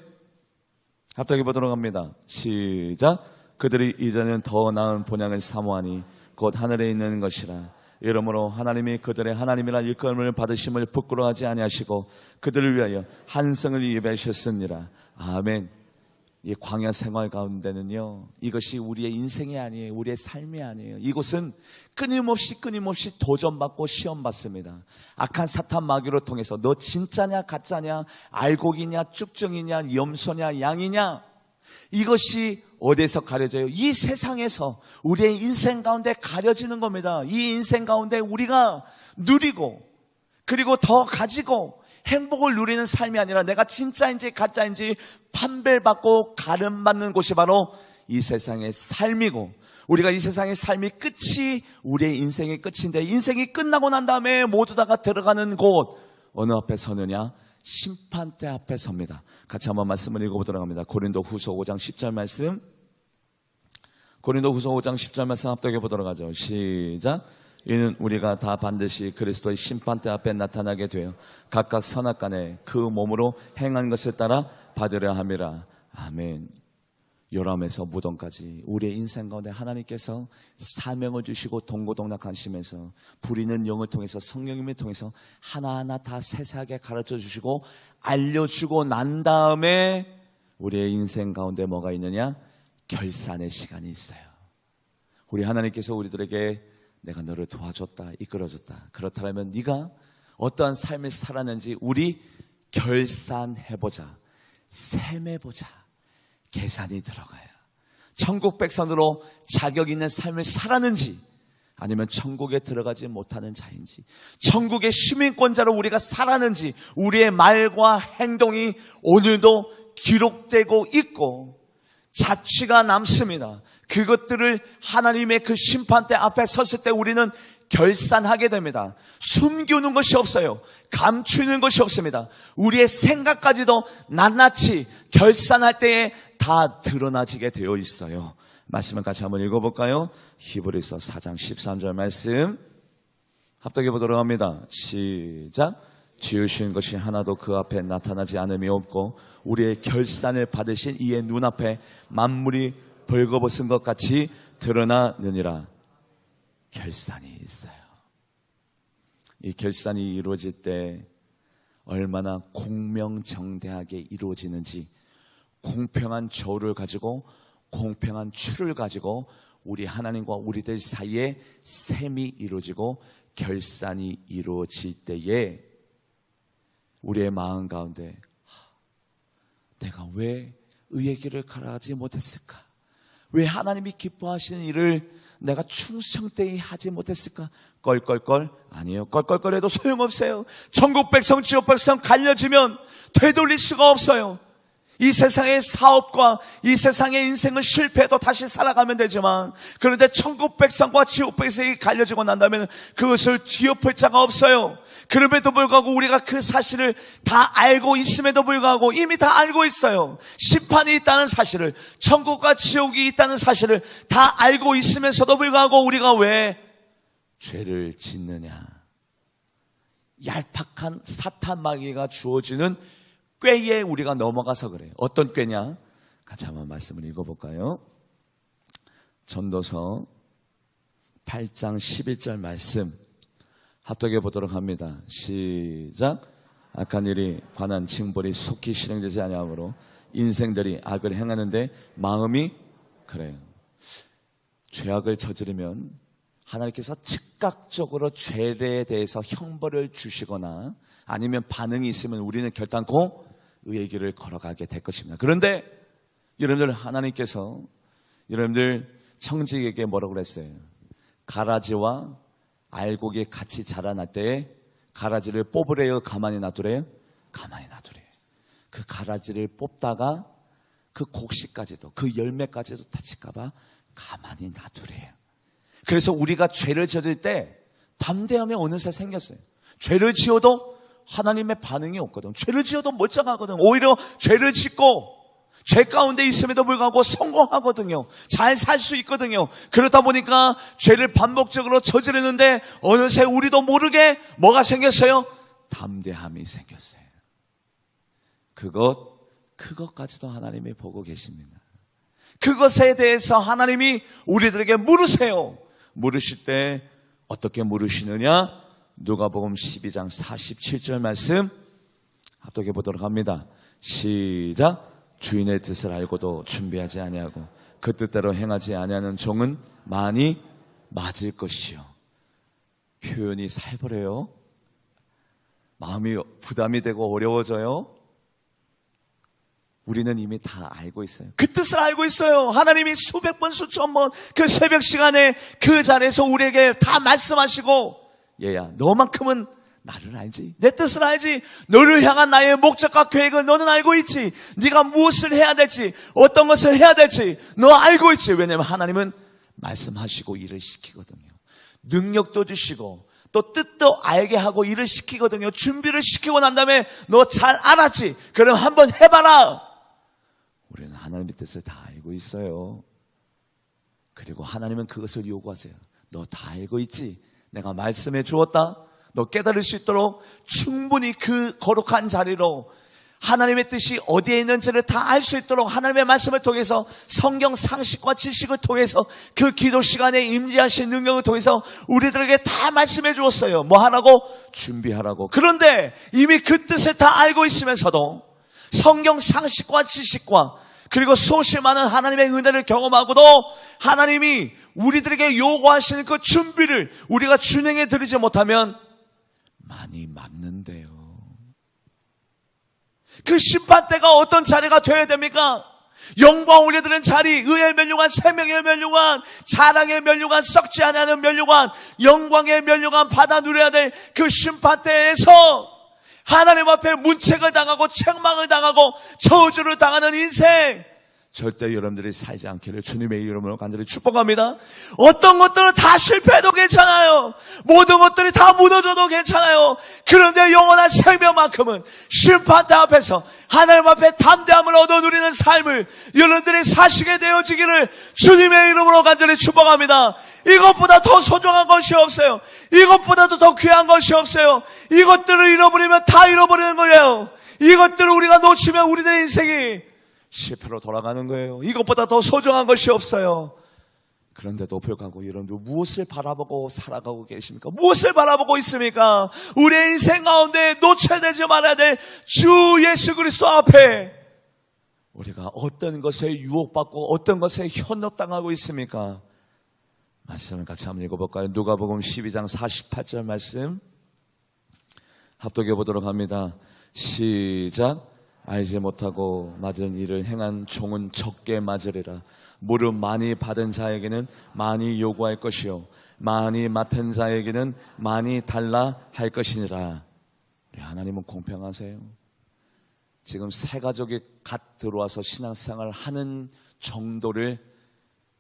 합독해 보도록 합니다. 시작. 그들이 이제는 더 나은 본향을 사모하니 곧 하늘에 있는 것이라. 이러므로 하나님이 그들의 하나님이라 일컬음을 받으심을 부끄러워하지 아니하시고 그들을 위하여 한 성을 예배하셨느니라. 아멘. 이 광야 생활 가운데는요, 이것이 우리의 인생이 아니에요. 우리의 삶이 아니에요. 이곳은 끊임없이 도전받고 시험받습니다. 악한 사탄 마귀로 통해서 너 진짜냐 가짜냐, 알곡이냐 쭉정이냐, 염소냐 양이냐, 이것이 어디에서 가려져요? 이 세상에서 우리의 인생 가운데 가려지는 겁니다. 이 인생 가운데 우리가 누리고 그리고 더 가지고 행복을 누리는 삶이 아니라 내가 진짜인지 가짜인지 판별받고 가름받는 곳이 바로 이 세상의 삶이고, 우리가 이 세상의 삶이 끝이 우리의 인생의 끝인데, 인생이 끝나고 난 다음에 모두 다가 들어가는 곳 어느 앞에 서느냐? 심판대 앞에 섭니다. 같이 한번 말씀을 읽어보도록 합니다. 고린도후서 5장 10절 말씀, 고린도후서 5장 10절 말씀 합독해 보도록 하죠. 시작. 이는 우리가 다 반드시 그리스도의 심판대 앞에 나타나게 되어 각각 선악간에 그 몸으로 행한 것을 따라 받으려 함이라. 아멘. 요람에서 무덤까지 우리의 인생 가운데 하나님께서 사명을 주시고 동고동락하시면서 부리는 영을 통해서, 성령님을 통해서 하나하나 다 세세하게 가르쳐 주시고 알려주고 난 다음에 우리의 인생 가운데 뭐가 있느냐? 결산의 시간이 있어요. 우리 하나님께서 우리들에게 내가 너를 도와줬다, 이끌어줬다, 그렇다면 네가 어떠한 삶을 살았는지 우리 결산해보자, 셈해보자. 계산이 들어가요. 천국 백성으로 자격 있는 삶을 살았는지, 아니면 천국에 들어가지 못하는 자인지, 천국의 시민권자로 우리가 살았는지, 우리의 말과 행동이 오늘도 기록되고 있고 자취가 남습니다. 그것들을 하나님의 그 심판대 앞에 섰을 때 우리는 결산하게 됩니다. 숨기는 것이 없어요. 감추는 것이 없습니다. 우리의 생각까지도 낱낱이 결산할 때에 다 드러나지게 되어 있어요. 말씀을 같이 한번 읽어볼까요? 히브리서 4장 13절 말씀 합독해 보도록 합니다. 시작. 지으신 것이 하나도 그 앞에 나타나지 않음이 없고 우리의 결산을 받으신 이의 눈앞에 만물이 벌거벗은 것 같이 드러나느니라. 결산이 있어요. 이 결산이 이루어질 때 얼마나 공명정대하게 이루어지는지, 공평한 저울을 가지고 공평한 추를 가지고 우리 하나님과 우리들 사이에 셈이 이루어지고 결산이 이루어질 때에 우리의 마음 가운데 내가 왜 의의 길을 가라하지 못했을까? 왜 하나님이 기뻐하시는 일을 내가 충성되이 하지 못했을까? 껄껄껄? 아니에요. 껄껄껄해도 소용없어요. 천국 백성, 지옥 백성 갈려지면 되돌릴 수가 없어요. 이 세상의 사업과 이 세상의 인생은 실패해도 다시 살아가면 되지만, 그런데 천국 백성과 지옥 백성이 갈려지고 난다면 그것을 뒤엎을 자가 없어요. 그럼에도 불구하고 우리가 그 사실을 다 알고 있음에도 불구하고, 이미 다 알고 있어요. 심판이 있다는 사실을, 천국과 지옥이 있다는 사실을 다 알고 있으면서도 불구하고 우리가 왜 죄를 짓느냐? 얄팍한 사탄 마귀가 주어지는 꾀에 우리가 넘어가서 그래요. 어떤 꾀냐? 같이 한번 말씀을 읽어볼까요? 전도서 8장 11절 말씀 합독해 보도록 합니다. 시작. 악한 일이 관한 징벌이 속히 실행되지 아니하므로 인생들이 악을 행하는데 마음이 그래요. 죄악을 저지르면 하나님께서 즉각적으로 죄에 대해서 형벌을 주시거나 아니면 반응이 있으면 우리는 결단코 의의 길을 걸어가게 될 것입니다. 그런데 여러분들, 하나님께서 여러분들 청지기에게 뭐라고 그랬어요? 가라지와 알곡이 같이 자라날 때에 가라지를 뽑으래요? 가만히 놔두래요? 가만히 놔두래요. 그 가라지를 뽑다가 그 곡식까지도, 그 열매까지도 다칠까봐 가만히 놔두래요. 그래서 우리가 죄를 지을 때 담대함이 어느새 생겼어요. 죄를 지어도 하나님의 반응이 없거든. 죄를 지어도 멀쩡하거든. 오히려 죄를 짓고 죄 가운데 있음에도 불구하고 성공하거든요. 잘 살 수 있거든요. 그러다 보니까 죄를 반복적으로 저지르는데 어느새 우리도 모르게 뭐가 생겼어요? 담대함이 생겼어요. 그것까지도 하나님이 보고 계십니다. 그것에 대해서 하나님이 우리들에게 물으세요. 물으실 때 어떻게 물으시느냐? 누가복음 12장 47절 말씀 합독해 보도록 합니다. 시작. 주인의 뜻을 알고도 준비하지 아니하고 그 뜻대로 행하지 아니하는 종은 많이 맞을 것이요. 표현이 살벌해요. 마음이 부담이 되고 어려워져요. 우리는 이미 다 알고 있어요. 그 뜻을 알고 있어요. 하나님이 수백 번 수천 번 그 새벽 시간에 그 자리에서 우리에게 다 말씀하시고, 얘야 너만큼은 나를 알지, 내 뜻을 알지, 너를 향한 나의 목적과 계획을 너는 알고 있지, 네가 무엇을 해야 될지, 어떤 것을 해야 될지 너 알고 있지. 왜냐하면 하나님은 말씀하시고 일을 시키거든요. 능력도 주시고 또 뜻도 알게 하고 일을 시키거든요. 준비를 시키고 난 다음에 너 잘 알았지? 그럼 한번 해봐라. 우리는 하나님의 뜻을 다 알고 있어요. 그리고 하나님은 그것을 요구하세요. 너 다 알고 있지? 내가 말씀해 주었다. 너 깨달을 수 있도록 충분히 그 거룩한 자리로 하나님의 뜻이 어디에 있는지를 다 알 수 있도록 하나님의 말씀을 통해서, 성경 상식과 지식을 통해서, 그 기도 시간에 임재하신 능력을 통해서 우리들에게 다 말씀해 주었어요. 뭐 하라고? 준비하라고. 그런데 이미 그 뜻을 다 알고 있으면서도 성경 상식과 지식과 그리고 수없이 많은 하나님의 은혜를 경험하고도 하나님이 우리들에게 요구하시는 그 준비를 우리가 준행해 드리지 못하면 많이 맞는데요. 그 심판대가 어떤 자리가 되어야 됩니까? 영광 올려드리는 자리, 의의 면류관, 생명의 면류관, 자랑의 면류관, 썩지 않는 면류관, 영광의 면류관 받아 누려야 될 그 심판대에서 하나님 앞에 문책을 당하고 책망을 당하고 저주를 당하는 인생, 절대 여러분들이 살지 않기를 주님의 이름으로 간절히 축복합니다. 어떤 것들은 다 실패해도 괜찮아요. 모든 것들이 다 무너져도 괜찮아요. 그런데 영원한 생명만큼은 심판대 앞에서 하나님 앞에 담대함을 얻어 누리는 삶을 여러분들이 사시게 되어지기를 주님의 이름으로 간절히 축복합니다. 이것보다 더 소중한 것이 없어요. 이것보다도 더 귀한 것이 없어요. 이것들을 잃어버리면 다 잃어버리는 거예요. 이것들을 우리가 놓치면 우리들의 인생이 실패로 돌아가는 거예요. 이것보다 더 소중한 것이 없어요. 그런데도 불구하고 여러분들 무엇을 바라보고 살아가고 계십니까? 무엇을 바라보고 있습니까? 우리의 인생 가운데 놓쳐야되지 말아야 될 주 예수 그리스도 앞에 우리가 어떤 것에 유혹받고 어떤 것에 현혹당하고 있습니까? 말씀을 같이 한번 읽어볼까요? 누가복음 12장 48절 말씀 합독해 보도록 합니다. 시작. 알지 못하고 맞은 일을 행한 종은 적게 맞으리라. 무릎 많이 받은 자에게는 많이 요구할 것이요 많이 맡은 자에게는 많이 달라 할 것이니라. 우리 하나님은 공평하세요. 지금 새 가족이 갓 들어와서 신앙생활을 하는 정도를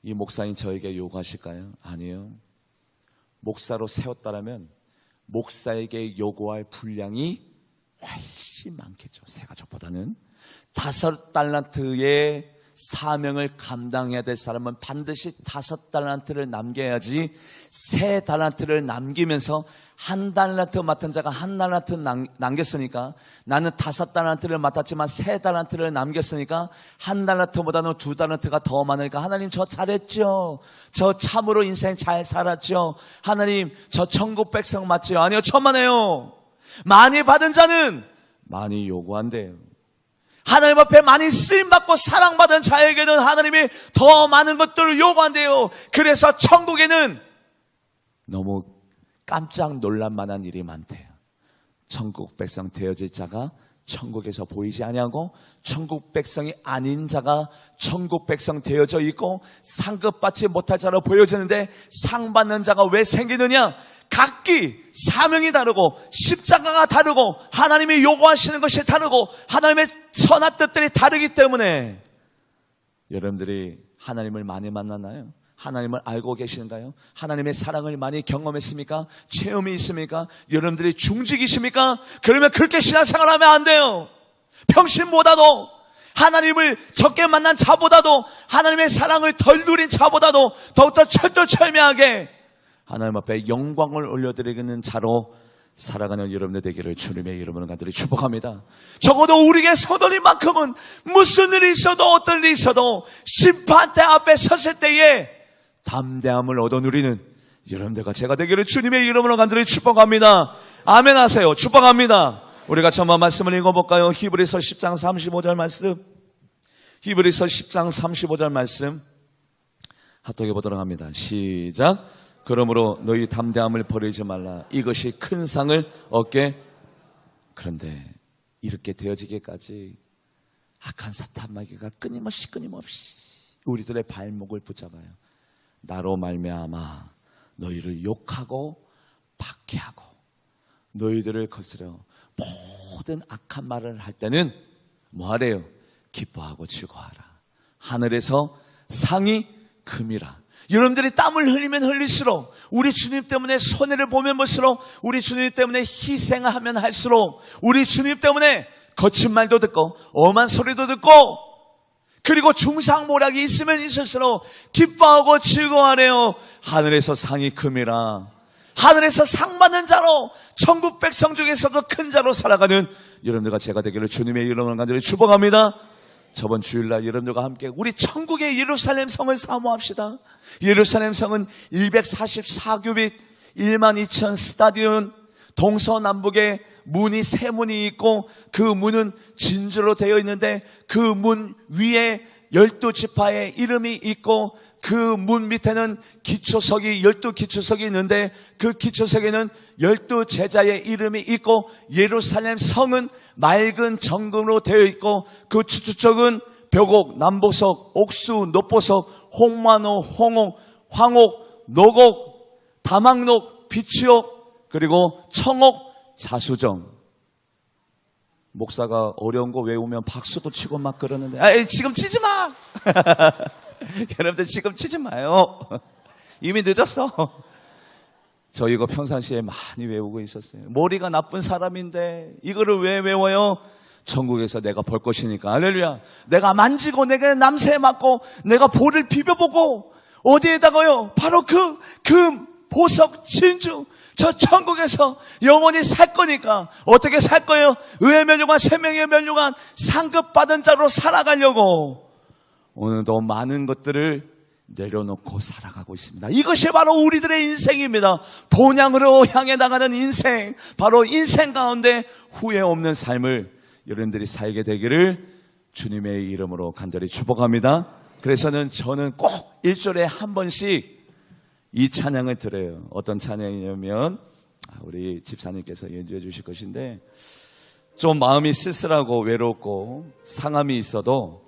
이 목사님 저에게 요구하실까요? 아니요. 목사로 세웠다라면 목사에게 요구할 분량이 훨씬 많겠죠. 새 가족보다는. 5달란트의 사명을 감당해야 될 사람은 반드시 5달란트를 남겨야지 3달란트를 남기면서 1달란트 맡은 자가 1달란트 남겼으니까 나는 5달란트를 맡았지만 3달란트를 남겼으니까 1달란트보다는 2달란트가 더 많으니까 하나님 저 잘했죠. 저 참으로 인생 잘 살았죠. 하나님 저 천국 백성 맞죠? 아니요, 천만에요. 많이 받은 자는 많이 요구한대요. 하나님 앞에 많이 쓰임받고 사랑받은 자에게는 하나님이 더 많은 것들을 요구한대요. 그래서 천국에는 너무 깜짝 놀랄만한 일이 많대요. 천국 백성 되어질 자가 천국에서 보이지 아니하고 천국 백성이 아닌 자가 천국 백성 되어져 있고 상급받지 못할 자로 보여지는데 상 받는 자가 왜 생기느냐? 각기 사명이 다르고 십자가가 다르고 하나님이 요구하시는 것이 다르고 하나님의 선한 뜻들이 다르기 때문에 여러분들이 하나님을 많이 만났나요? 하나님을 알고 계시는가요? 하나님의 사랑을 많이 경험했습니까? 체험이 있습니까? 여러분들이 중직이십니까? 그러면 그렇게 신앙생활하면 안 돼요. 평신보다도 하나님을 적게 만난 자보다도 하나님의 사랑을 덜 누린 자보다도 더욱더 철두철미하게 하나님 앞에 영광을 올려드리는 자로 살아가는 여러분들 되기를 주님의 이름으로 간절히 축복합니다. 적어도 우리에게 서둘림만큼은 무슨 일이 있어도 어떤 일이 있어도 심판대 앞에 섰을 때에 담대함을 얻어 누리는 여러분들과 제가 되기를 주님의 이름으로 간절히 축복합니다. 아멘 하세요. 축복합니다. 우리가 한번 말씀을 읽어볼까요? 히브리서 10장 35절 말씀. 히브리서 10장 35절 말씀 합독해 보도록 합니다. 시작. 그러므로 너희 담대함을 버리지 말라. 이것이 큰 상을 얻게. 그런데 이렇게 되어지기까지 악한 사탄 마귀가 끊임없이 우리들의 발목을 붙잡아요. 나로 말미암아 너희를 욕하고 박해하고 너희들을 거스려 모든 악한 말을 할 때는 뭐하래요? 기뻐하고 즐거워하라. 하늘에서 상이 큼이라. 여러분들이 땀을 흘리면 흘릴수록, 우리 주님 때문에 손해를 보면 볼수록, 우리 주님 때문에 희생하면 할수록, 우리 주님 때문에 거친 말도 듣고 엄한 소리도 듣고, 그리고 중상모략이 있으면 있을수록 기뻐하고 즐거워하래요. 하늘에서 상이 큼이라. 하늘에서 상 받는 자로, 천국 백성 중에서도 큰 자로 살아가는 여러분들과 제가 되기를 주님의 이름으로 간절히 축복합니다. 저번 주일날 여러분들과 함께 우리 천국의 예루살렘 성을 사모합시다. 예루살렘 성은 144규빗 12,000 스타디온, 동서남북에 문이 세 문이 있고 그 문은 진주로 되어 있는데 그 문 위에 12지파의 이름이 있고 그 문 밑에는 기초석이 12기초석이 있는데 그 기초석에는 12제자의 이름이 있고, 예루살렘 성은 맑은 정금으로 되어 있고 그 주축쪽은 벽옥, 남보석, 옥수, 노보석, 홍마노, 홍옥, 황옥, 노곡, 다막녹, 비치옥, 그리고 청옥, 자수정. 목사가 어려운 거 외우면 박수도 치고 막 그러는데, 지금 치지 마! 여러분들 지금 치지 마요. 이미 늦었어. 저 이거 평상시에 많이 외우고 있었어요. 머리가 나쁜 사람인데 이거를 왜 외워요? 천국에서 내가 벌 것이니까. 할렐루야. 내가 만지고 내가 남새 맞고 내가 볼을 비벼보고, 어디에다가요? 바로 그 금, 보석, 진주, 저 천국에서 영원히 살 거니까. 어떻게 살 거예요? 의의 면류관, 생명의 면류관, 상급 받은 자로 살아가려고 오늘도 많은 것들을 내려놓고 살아가고 있습니다. 이것이 바로 우리들의 인생입니다. 본향으로 향해 나가는 인생, 바로 인생 가운데 후회 없는 삶을 여러분들이 살게 되기를 주님의 이름으로 간절히 축복합니다. 그래서는 저는 꼭 1절에 한 번씩 이 찬양을 드려요. 어떤 찬양이냐면 우리 집사님께서 연주해 주실 것인데, 좀 마음이 쓸쓸하고 외롭고 상함이 있어도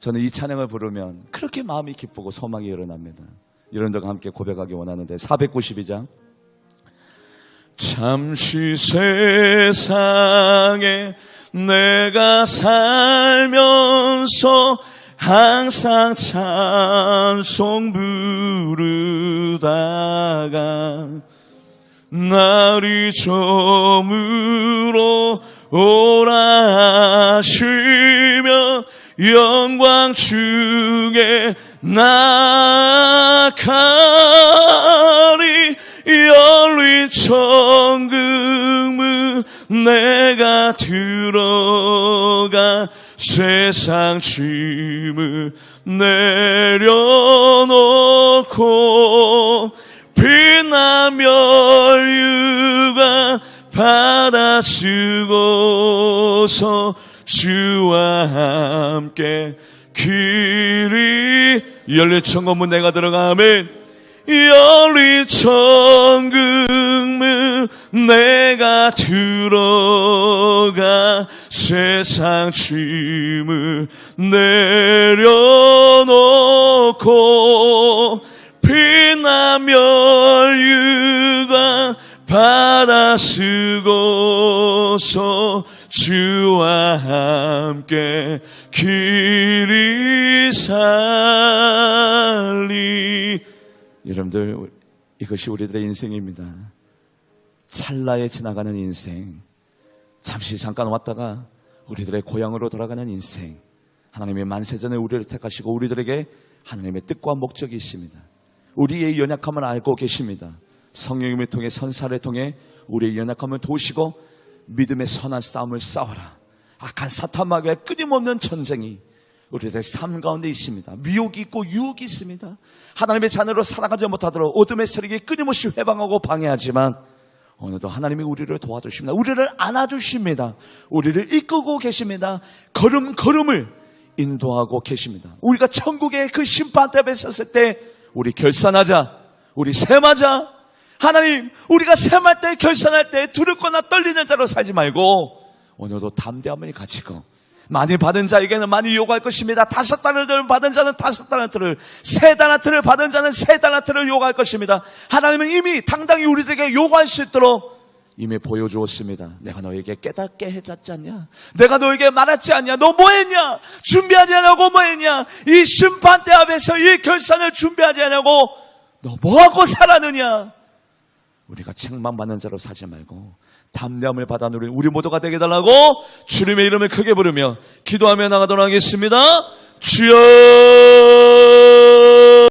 저는 이 찬양을 부르면 그렇게 마음이 기쁘고 소망이 일어납니다. 여러분들과 함께 고백하기 원하는데, 492장. 잠시 세상에 내가 살면서 항상 찬송 부르다가 날이 저물어 오라 하시며 영광 중에 나가리. 열린 천국문 내가 들어가 세상 짐을 내려놓고 빛나며 유가 받아 쓰고서 주와 함께 길이 열린 천국문 내가 들어가면, 열린 천국문 내가 들어가 세상 짐을 내려놓고 빛나며 유가 받아 쓰고서 주와 함께 길이 살리. 여러분들, 이것이 우리들의 인생입니다. 찰나에 지나가는 인생, 잠시 잠깐 왔다가 우리들의 고향으로 돌아가는 인생. 하나님의 만세전에 우리를 택하시고 우리들에게 하나님의 뜻과 목적이 있습니다. 우리의 연약함을 알고 계십니다. 성령님을 통해, 선사를 통해 우리의 연약함을 도우시고 믿음의 선한 싸움을 싸워라. 악한 사탄 마귀의 끊임없는 전쟁이 우리들의 삶 가운데 있습니다. 미혹이 있고 유혹이 있습니다. 하나님의 자녀로 살아가지 못하도록 어둠의 세력이 끊임없이 회방하고 방해하지만 오늘도 하나님이 우리를 도와주십니다. 우리를 안아주십니다. 우리를 이끌고 계십니다. 걸음걸음을 인도하고 계십니다. 우리가 천국의 그 심판대 앞에 섰을 때 우리 결산하자, 우리 셈하자. 하나님, 우리가 셈할 때, 결산할 때 두렵거나 떨리는 자로 살지 말고 오늘도 담대함을 가지고, 많이 받은 자에게는 많이 요구할 것입니다. 5달란트를 받은 자는 5달란트를, 3달란트를 받은 자는 3달란트를 요구할 것입니다. 하나님은 이미 당당히 우리들에게 요구할 수 있도록 이미 보여주었습니다. 내가 너에게 깨닫게 해줬지 않냐? 내가 너에게 말했지 않냐? 너 뭐했냐? 준비하지 않냐고 뭐했냐? 이 심판대 앞에서 이 결산을 준비하지 않냐고 너 뭐하고 살았느냐? 우리가 책망받는 자로 살지 말고 담대함을 받아 누리는 우리 모두가 되게 달라고 주님의 이름을 크게 부르며 기도하며 나가도록 하겠습니다. 주여